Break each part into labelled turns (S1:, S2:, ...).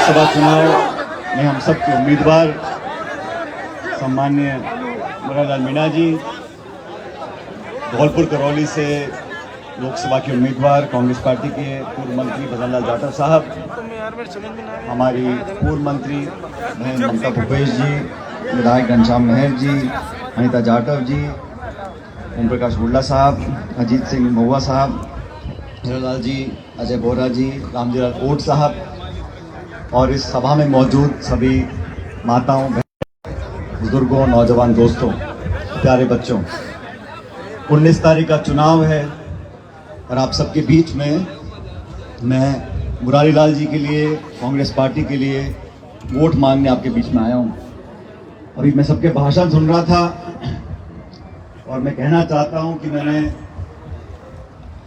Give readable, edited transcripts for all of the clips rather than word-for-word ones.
S1: लोकसभा चुनाव में हम सबके उम्मीदवार सम्मान्य मुरारीलाल मीणा जी, धौलपुर करौली से लोकसभा के उम्मीदवार कांग्रेस पार्टी के पूर्व मंत्री भजनलाल जाटव साहब, हमारी पूर्व मंत्री बहन ममता भूपेश जी, विधायक घनश्याम मेहर जी, अनिता जाटव जी, ओम प्रकाश गुड़ला साहब, अजीत सिंह महुआ साहब, हीरालाल जी, अजय बोरा जी, रामजीलाल ओट साहब और इस सभा में मौजूद सभी माताओं, बुजुर्गों, नौजवान दोस्तों, प्यारे बच्चों, 19 तारीख का चुनाव है और आप सबके बीच में मैं मुरारीलाल जी के लिए, कांग्रेस पार्टी के लिए वोट मांगने आपके बीच में आया हूँ। अभी मैं सबके भाषण सुन रहा था और मैं कहना चाहता हूँ कि मैंने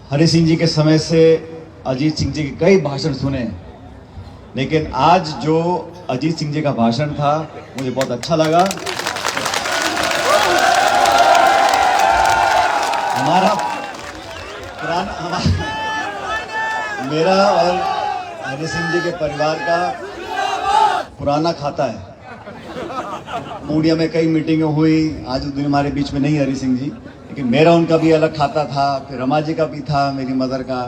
S1: हरि सिंह जी के समय से अजीत सिंह जी के कई भाषण सुने, लेकिन आज जो अजीत सिंह जी का भाषण था मुझे बहुत अच्छा लगा। मेरा और हरि सिंह जी के परिवार का पुराना खाता है। मूडिया में कई मीटिंगें हुई, आज उस दिन हमारे बीच में नहीं हरि सिंह जी, लेकिन मेरा उनका भी अलग खाता था, फिर रमा जी का भी था, मेरी मदर का,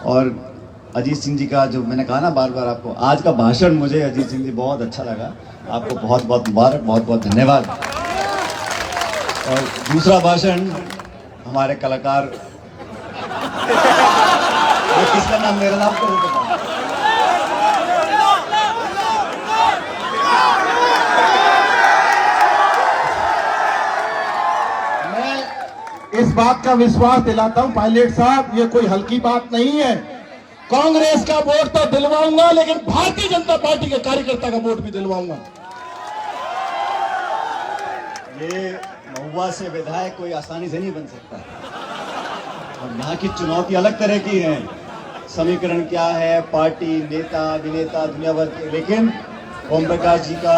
S1: और अजीत सिंह जी का जो मैंने कहा ना बार बार आपको, आज का भाषण मुझे अजीत सिंह जी बहुत अच्छा लगा। आपको बहुत बहुत मुबारक, बहुत बहुत धन्यवाद। और दूसरा भाषण हमारे कलाकार, किसका नाम, मेरा नाम तो
S2: मैं इस बात का विश्वास दिलाता हूं पायलट साहब, ये कोई हल्की बात नहीं है। कांग्रेस का वोट तो दिलवाऊंगा, लेकिन भारतीय जनता पार्टी के कार्यकर्ता का वोट भी दिलवाऊंगा।
S1: ये महुआ से विधायक कोई आसानी से नहीं बन सकता और यहाँ की चुनौती अलग तरह की है। समीकरण क्या है, पार्टी, नेता, अभिनेता, दुनिया भर के, लेकिन ओम प्रकाश जी का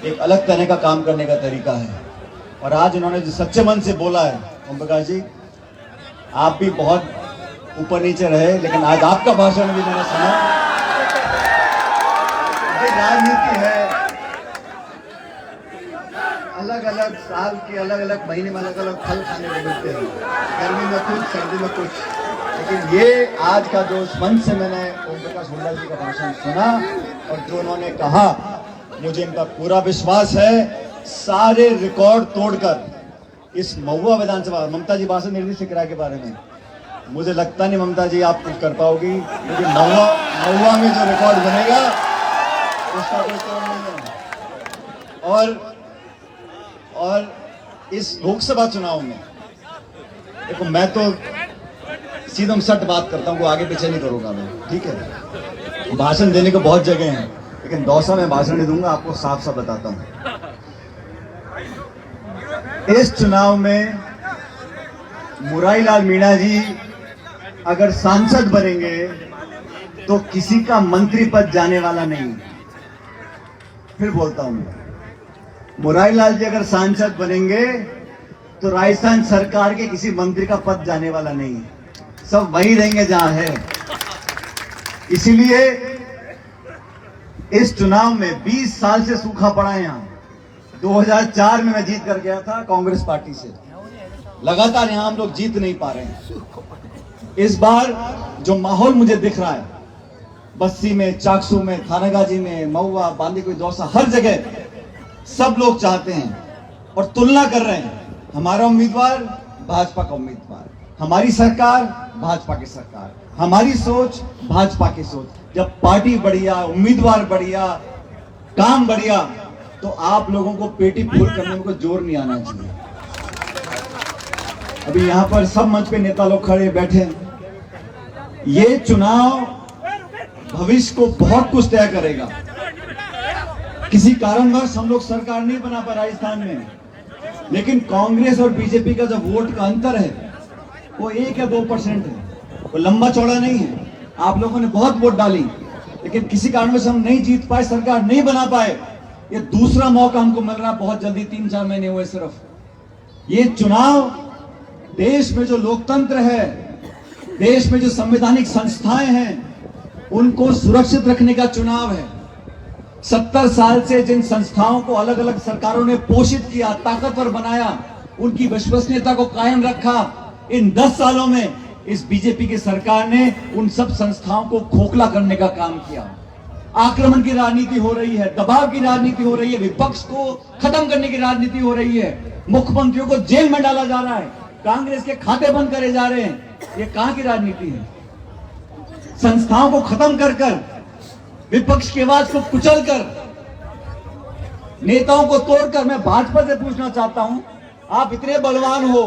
S1: एक अलग तरह का काम करने का तरीका है। और आज उन्होंने जो सच्चे मन से बोला है, ओम प्रकाश जी आप भी बहुत ऊपर नीचे रहे, लेकिन आज आपका भाषण भी मैंने सुना। ये राजनीति है, अलग अलग साल के अलग अलग महीने में अलग अलग फल खाने को मिलते हैं, गर्मी में कुछ, सर्दी में कुछ, लेकिन ये आज का जो इस मंच से मैंने ओम प्रकाश गुड़ला जी का भाषण सुना और जो उन्होंने कहा, मुझे इनका पूरा विश्वास है सारे रिकॉर्ड तोड़कर इस महुआ विधानसभा, ममता जी भाषण दे रही थी किराए के बारे में, मुझे लगता नहीं ममता जी आप कुछ कर पाओगी, क्योंकि महुआ में जो रिकॉर्ड बनेगा उसका कोई तोड़ नहीं है। और इस लोकसभा चुनाव में देखो, मैं तो सीधम सट बात करता हूँ, आगे पीछे नहीं करूंगा मैं, ठीक है। भाषण देने को बहुत जगह हैं, लेकिन दौसा में भाषण नहीं दूंगा, आपको साफ साफ बताता हूँ। इस चुनाव में मुरारीलाल मीणा जी अगर सांसद बनेंगे तो किसी का मंत्री पद जाने वाला नहीं। फिर बोलता हूं, मुरारीलाल जी अगर सांसद बनेंगे तो राजस्थान सरकार के किसी मंत्री का पद जाने वाला नहीं, सब वही रहेंगे जहां है। इसीलिए इस चुनाव में 20 साल से सूखा पड़ा है। यहां 2004 में मैं जीत कर गया था कांग्रेस पार्टी से, लगातार यहां हम लोग जीत नहीं पा रहे हैं। इस बार जो माहौल मुझे दिख रहा है, बस्सी में, चाकसू में, थानागाजी में, महुआ, बांदीकुई, दौसा, हर जगह सब लोग चाहते हैं और तुलना कर रहे हैं, हमारा उम्मीदवार भाजपा का उम्मीदवार, हमारी सरकार भाजपा की सरकार, हमारी सोच भाजपा की सोच। जब पार्टी बढ़िया, उम्मीदवार बढ़िया, काम बढ़िया, तो आप लोगों को पेटी फूल करने में कोई जोर नहीं आना चाहिए। अभी यहाँ पर सब मंच पे नेता लोग खड़े बैठे हैं। ये चुनाव भविष्य को बहुत कुछ तय करेगा। किसी कारणवश हम लोग सरकार नहीं बना पाए राजस्थान में, लेकिन कांग्रेस और बीजेपी का जो वोट का अंतर है वो 1 या 2% है, वो लंबा चौड़ा नहीं है। आप लोगों ने बहुत वोट डाली, लेकिन किसी कारणवश हम नहीं जीत पाए, सरकार नहीं बना पाए। ये दूसरा मौका हमको मिल रहा बहुत जल्दी, 3-4 महीने हुए सिर्फ। ये चुनाव देश में जो लोकतंत्र है, देश में जो संवैधानिक संस्थाएं हैं, उनको सुरक्षित रखने का चुनाव है। 70 साल से जिन संस्थाओं को अलग अलग सरकारों ने पोषित किया, ताकतवर बनाया, उनकी विश्वसनीयता को कायम रखा, इन 10 सालों में इस बीजेपी की सरकार ने उन सब संस्थाओं को खोखला करने का काम किया। आक्रमण की राजनीति हो रही है, दबाव की राजनीति हो रही है, विपक्ष को खत्म करने की राजनीति हो रही है, मुख्यमंत्रियों को जेल में डाला जा रहा है, कांग्रेस के खाते बंद करे जा रहे हैं। ये कहां की राजनीति है? संस्थाओं को खत्म कर कर, विपक्ष की आवाज को कुचल कर, नेताओं को तोड़कर, मैं भाजपा से पूछना चाहता हूं, आप इतने बलवान हो,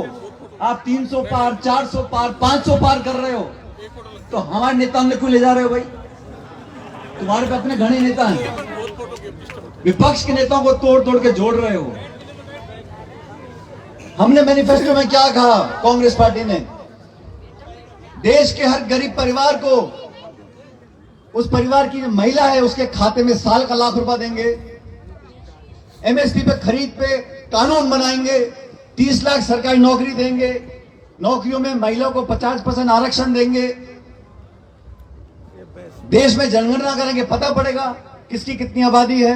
S1: आप 300 पार, 400 पार, 500 पार कर रहे हो, तो हमारे नेताओं ने क्यों ले जा रहे हो भाई? तुम्हारे पे अपने घने नेता हैं, विपक्ष के नेताओं को तोड़ तोड़ के जोड़ रहे हो। हमने मैनिफेस्टो में क्या कहा? कांग्रेस पार्टी ने देश के हर गरीब परिवार को, उस परिवार की जो महिला है उसके खाते में साल का लाख रुपया देंगे, एमएसपी पे खरीद पे कानून बनाएंगे, 30 लाख सरकारी नौकरी देंगे, नौकरियों में महिलाओं को 50% आरक्षण देंगे, देश में जनगणना करेंगे, पता पड़ेगा किसकी कितनी आबादी है,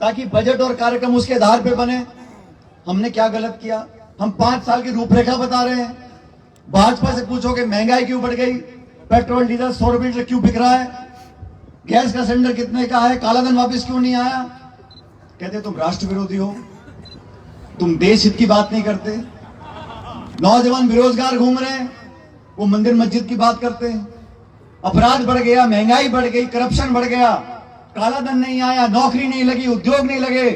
S1: ताकि बजट और कार्यक्रम उसके आधार पे बने। हमने क्या गलत किया? हम 5 साल की रूपरेखा बता रहे हैं। भाजपा से पूछोगे महंगाई क्यों बढ़ गई, पेट्रोल डीजल 100 रुपए लीटर क्यों बिक रहा है, गैस का सिलेंडर कितने का है, कालाधन वापस क्यों नहीं आया? कहते तुम राष्ट्र विरोधी हो, तुम देश हित की बात नहीं करते। नौजवान बेरोजगार घूम रहे हैं, वो मंदिर मस्जिद की बात करते हैं। अपराध बढ़ गया, महंगाई बढ़ गई, करप्शन बढ़ गया, कालाधन नहीं आया, नौकरी नहीं लगी, उद्योग नहीं लगे,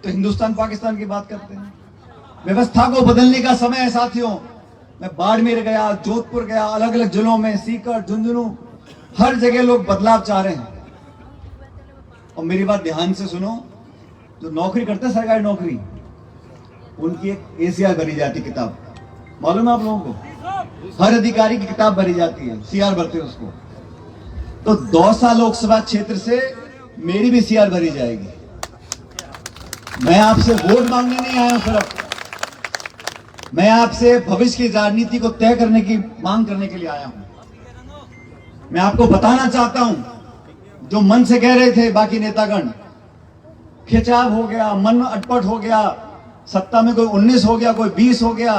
S1: तो हिंदुस्तान पाकिस्तान की बात करते हैं। व्यवस्था को बदलने का समय है साथियों। मैं बाड़मेर गया, जोधपुर गया, अलग अलग जिलों में, सीकर, झुंझुनू, हर जगह लोग बदलाव चाह रहे हैं। और मेरी बात ध्यान से सुनो, जो नौकरी करते हैं सरकारी नौकरी, उनकी एक एसीआर भरी जाती किताब, मालूम है आप लोगों को? हर अधिकारी की किताब भरी जाती है, सीआर भरते हैं उसको। तो दौसा लोकसभा क्षेत्र से मेरी भी सीआर भरी जाएगी। मैं आपसे वोट मांगने नहीं आया हूं, सिर्फ मैं आपसे भविष्य की राजनीति को तय करने की मांग करने के लिए आया हूं। मैं आपको बताना चाहता हूं, जो मन से कह रहे थे बाकी नेतागण, खिंचाव हो गया, मन अटपट हो गया, सत्ता में कोई 19 हो गया, कोई 20 हो गया,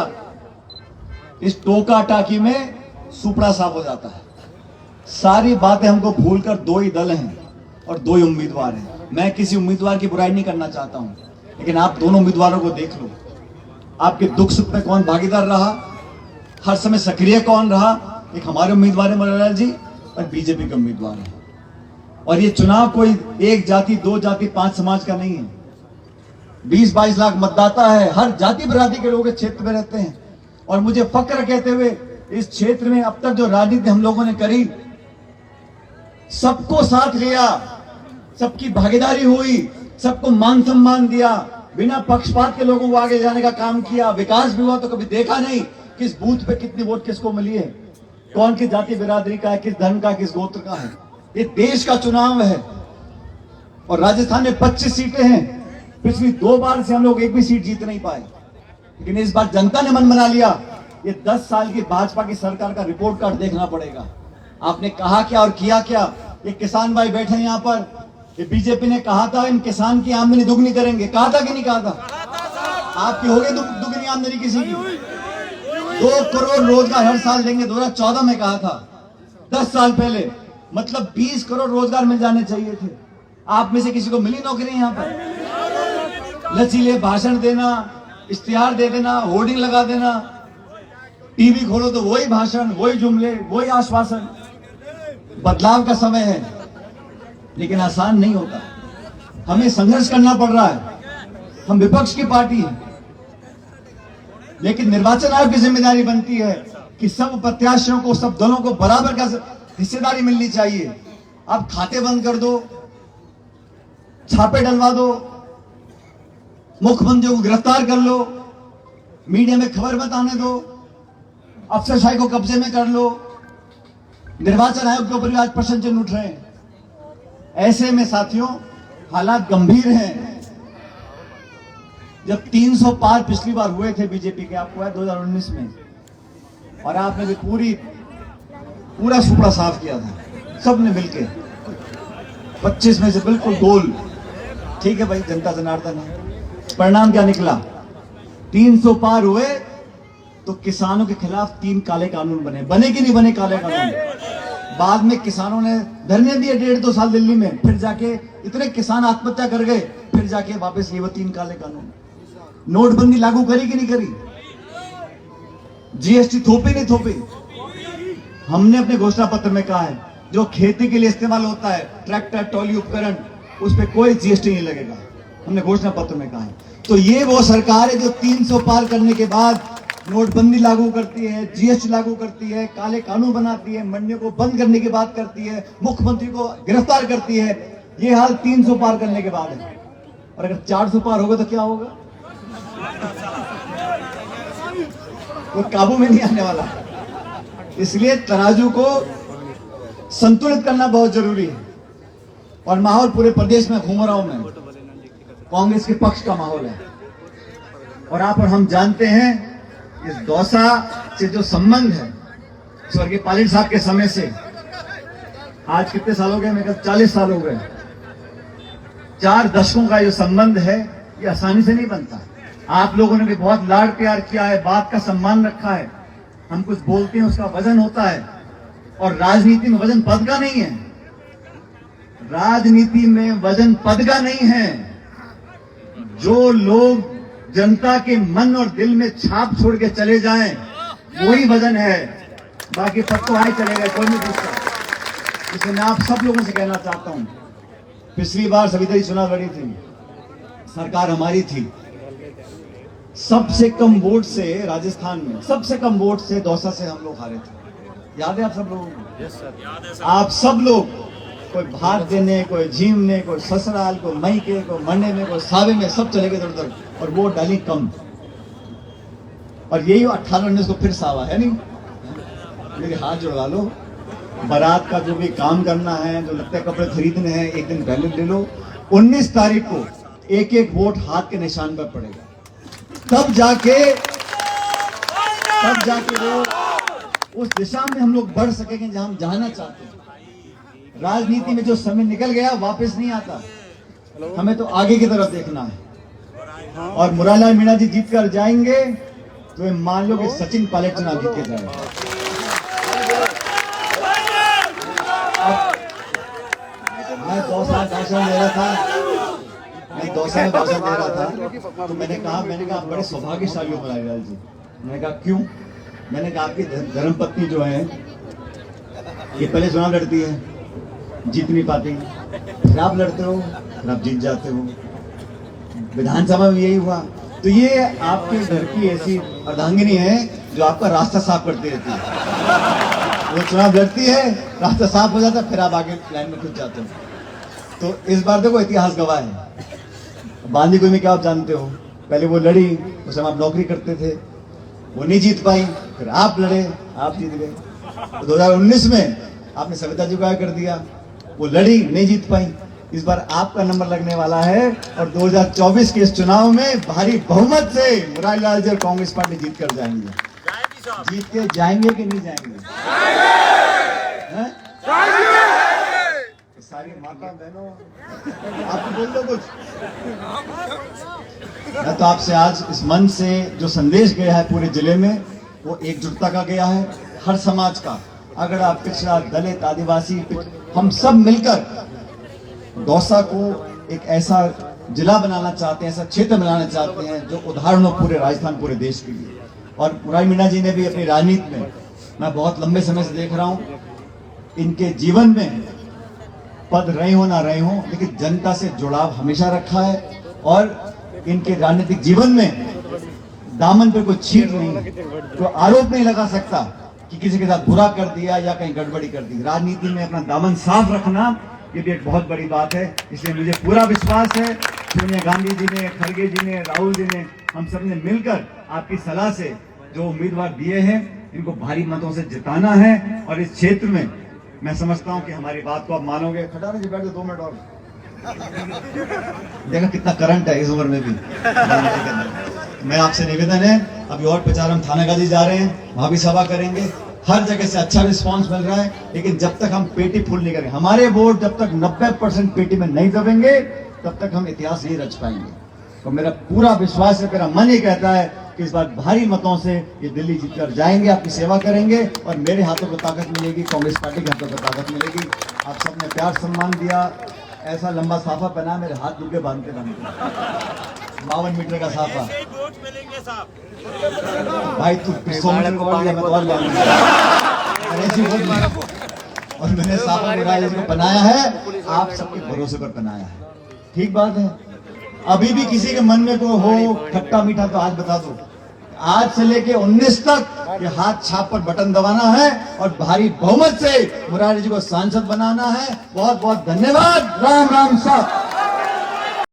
S1: इस टोका टाकी में सुपड़ा साफ हो जाता है। सारी बातें हमको भूलकर 2 ही दल हैं और 2 ही उम्मीदवार हैं। मैं किसी उम्मीदवार की बुराई नहीं करना चाहता हूं, लेकिन आप दोनों उम्मीदवारों को देख लो, आपके दुख सुख में कौन भागीदार रहा, हर समय सक्रिय कौन रहा। एक हमारे उम्मीदवार है मल्लाल जी, और बीजेपी के उम्मीदवार है। और ये चुनाव कोई 1 जाति, 2 जाति, 5 समाज का नहीं है। 20-22 लाख मतदाता है, हर जाति बिरादरी के लोग इस क्षेत्र में रहते हैं। और मुझे फक्र कहते हुए, इस क्षेत्र में अब तक जो राजनीति हम लोगों ने करी, सबको साथ लिया, सबकी भागीदारी हुई, सबको मान सम्मान दिया, बिना पक्षपात के लोगों को आगे जाने का काम किया। विकास भी हुआ तो कभी देखा नहीं किस बूथ पे कितनी वोट किसको मिली है, कौन किस जाति बिरादरी का है, किस धर्म का, किस गोत्र का है। ये देश का चुनाव है। और राजस्थान में 25 सीटें हैं। पिछली 2 बार से हम लोग एक भी सीट जीत नहीं पाए, लेकिन इस बार जनता ने मन बना लिया। ये 10 साल की भाजपा की सरकार का रिपोर्ट कार्ड देखना पड़ेगा। आपने कहा क्या और किया क्या? ये किसान भाई बैठे हैं यहाँ पर, ये बीजेपी ने कहा था इन किसान की आमदनी दुगनी करेंगे, कहा था कि नहीं कहा था? आपकी हो गई दुगनी आमदनी किसी की? 2 करोड़ रोजगार हर साल देंगे, 2014 में कहा था, 10 साल पहले। मतलब 20 करोड़ रोजगार मिल जाने चाहिए थे। आप में से किसी को मिली नौकरी यहाँ पर? लचीले भाषण देना, इश्तिहार दे देना, होर्डिंग लगा देना, टीवी खोलो तो वही भाषण, वही जुमले, वही आश्वासन। बदलाव का समय है, लेकिन आसान नहीं होता, हमें संघर्ष करना पड़ रहा है। हम विपक्ष की पार्टी हैं, लेकिन निर्वाचन आयोग की जिम्मेदारी बनती है कि सब प्रत्याशियों को, सब दलों को बराबर का हिस्सेदारी मिलनी चाहिए। अब खाते बंद कर दो, छापे डलवा दो, मुख्यमंत्रियों को गिरफ्तार कर लो, मीडिया में खबर बताने दो, अफसरशाही को कब्जे में कर लो, निर्वाचन आयोग के ऊपर भी आज प्रश्न चिन्ह उठ रहे हैं। ऐसे में साथियों हालात गंभीर हैं। जब 300 पार पिछली बार हुए थे बीजेपी के, आपको है 2019 में, और आपने भी पूरा सुपड़ा साफ किया था सबने मिलके। 25 में से बिल्कुल गोल। ठीक है भाई, जनता जनार्दन है। परिणाम क्या निकला? 300 पार हुए तो किसानों के खिलाफ 3 काले कानून बने। बने कि नहीं बने काले कानून? बाद में किसानों ने धरने दिए 1.5-2 साल दिल्ली में, फिर जाके इतने किसान आत्महत्या कर गए, फिर जाके वापस ये वो 3 काले कानून। नोटबंदी लागू करी कि नहीं करी? जीएसटी थोपी नहीं थोपी? हमने अपने घोषणा पत्र में कहा है जो खेती के लिए इस्तेमाल होता है, ट्रैक्टर, ट्रॉली, उपकरण, उस पर कोई जीएसटी नहीं लगेगा। हमने घोषणा पत्र में कहा है। तो ये वो सरकार है जो 300 पार करने के बाद नोटबंदी लागू करती है, जीएसटी लागू करती है, काले कानून बनाती है, मंडियों को बंद करने की बात करती है, मुख्यमंत्री को गिरफ्तार करती है। ये हाल 300 पार करने के बाद है। और अगर 400 पार होगा तो क्या होगा? वो काबू में नहीं आने वाला। इसलिए तराजू को संतुलित करना बहुत जरूरी है। और माहौल पूरे प्रदेश में घूम रहा हूं मैं, कांग्रेस के पक्ष का माहौल है। और आप और हम जानते हैं इस दौसा से जो संबंध है स्वर्गीय पायलट साहब के समय से, आज कितने साल हो गए? मेरे 40 साल हो गए। 4 दशकों का जो संबंध है ये आसानी से नहीं बनता। आप लोगों ने भी बहुत लाड प्यार किया है, बात का सम्मान रखा है। हम कुछ बोलते हैं उसका वजन होता है। और राजनीति में वजन पद का नहीं है। राजनीति में वजन पद का नहीं है। जो लोग जनता के मन और दिल में छाप छोड़ के चले जाएं, वही वजन है। बाकी पद तो आए चलेगा, कोई नहीं पूछता। इसलिए मैं आप सब लोगों से कहना चाहता हूं, पिछली बार सविता जी चुनाव लड़ी थी, सरकार हमारी थी। सबसे कम वोट से राजस्थान में, सबसे कम वोट से दौसा से हम लोग हारे थे। याद है आप सब लोगों को? Yes sir. आप सब लोग, कोई भात देने, कोई झीमने, कोई ससुराल, कोई मईके, कोई मरने में, कोई सावे में, सब चले गए इधर उधर और वोट डाली कम। और यही 18-19 को फिर सावा है नहीं। मेरे हाथ जुड़वा लो। बारात का जो भी काम करना है, जो लगता है कपड़े खरीदने हैं, एक दिन पहले ले लो। 19 तारीख को एक वोट हाथ के निशान पर पड़ेगा। तब जाके वो उस दिशा में हम लोग बढ़ सकेंगे जहां हम जाना चाहते हैं। राजनीति में जो समय निकल गया वापस नहीं आता। हमें तो आगे की तरफ देखना है। और मुरारलाल मीणा जी जीत कर जाएंगे तो मान लो कि सचिन पायलट चुनाव जीत के जाएंगे। मैं 2 साल भाषण दे रहा था, तो मैंने कहा आप बड़े सौभाग्यशाली हो मुरारलाल जी। मैंने कहा क्यों? मैंने कहा आपकी धर्मपत्नी जो है ये पहले चुनाव लड़ती है, जीत नहीं पाती, फिर आप लड़ते हो, फिर आप जीत जाते हो। विधानसभा में यही हुआ। तो ये आपके घर की ऐसी अर्धांगिनी है जो आपका रास्ता साफ करती रहती है। वो चुनाव लड़ती है, रास्ता साफ हो जाता है, फिर आप आगे लाइन में खुद जाते हो। तो इस बार देखो इतिहास गवाह है। बांदी कुई में क्या आप जानते हो? पहले वो लड़ी, उस समय आप नौकरी करते थे, वो नहीं जीत पाई, फिर आप लड़े, आप जीत गए। तो 2019 में आपने सविता जी को आगे कर दिया, वो लड़ी, नहीं जीत पाई। इस बार आपका नंबर लगने वाला है और 2024 के इस चुनाव में भारी बहुमत से मुरारलाल जी और कांग्रेस पार्टी जीत कर जाएंगे। जीत के जाएंगे कि नहीं जाएंगे? सारी माता बहनों आप बोल दो कुछ। मैं तो आपसे आज इस मंच से जो संदेश गया है पूरे जिले में, वो एकजुटता का गया है, हर समाज का। अगर आप पिछड़ा, दलित, आदिवासी, हम सब मिलकर दौसा को एक ऐसा जिला बनाना चाहते हैं, ऐसा क्षेत्र बनाना चाहते हैं जो उदाहरण हो पूरे राजस्थान, पूरे देश के लिए। और मुरारी मीणा जी ने भी अपनी राजनीति में, मैं बहुत लंबे समय से देख रहा हूं, इनके जीवन में पद रहे हो ना रहे हो, लेकिन जनता से जुड़ाव हमेशा रखा है। और इनके राजनीतिक जीवन में दामन पे कोई छीट नहीं, कोई आरोप नहीं लगा सकता कि किसी के साथ बुरा कर दिया या कहीं गड़बड़ी कर दी। राजनीति में अपना दामन साफ रखना ये भी एक बहुत बड़ी बात है। इसलिए मुझे पूरा विश्वास है सोनिया गांधी जी ने, खड़गे जी ने, राहुल जी ने, हम सब ने मिलकर आपकी सलाह से जो उम्मीदवार दिए हैं इनको भारी मतों से जिताना है। और इस क्षेत्र में मैं समझता हूं कि हमारी बात को आप मानोगे। खटारा जी बैठ जाओ 2 मिनट और। देखा कितना करंट है इस उम्र में भी। मैं आपसे निवेदन है, अभी और प्रचार हम थानागाजी जा रहे हैं, वहां भी सभा करेंगे। हर जगह से अच्छा रिस्पांस मिल रहा है, लेकिन जब तक हम पेटी फुल नहीं करेंगे, हमारे वोट जब तक 90% पेटी में नहीं दबेंगे, तब तक हम इतिहास नहीं रच पाएंगे। तो मेरा पूरा विश्वास है, मेरा मन ही कहता है कि इस बार भारी मतों से ये दिल्ली जीतकर जाएंगे, आपकी सेवा करेंगे और मेरे हाथों को ताकत मिलेगी, कांग्रेस पार्टी के हाथों को ताकत मिलेगी। आप सबने प्यार सम्मान दिया, ऐसा लंबा साफा पहना, मेरे हाथ दुखे बांधते बांधते 52 मीटर का साफा। भाई तू 100 मीटर को बढ़ गया, मैं तो और ऐसी वोट और मैंने साफा मेरा को बनाया है, आप सबके भरोसे पर बनाया है। ठीक बात है। अभी भी किसी के मन में को हो खट्टा मीठा तो आज बता दो, आज से लेके 19 तक ये हाथ छाप पर बटन दबाना है और भारी बहुमत से मुरारी जी को सांसद बनाना है। बहुत बहुत धन्यवाद। राम राम साहब।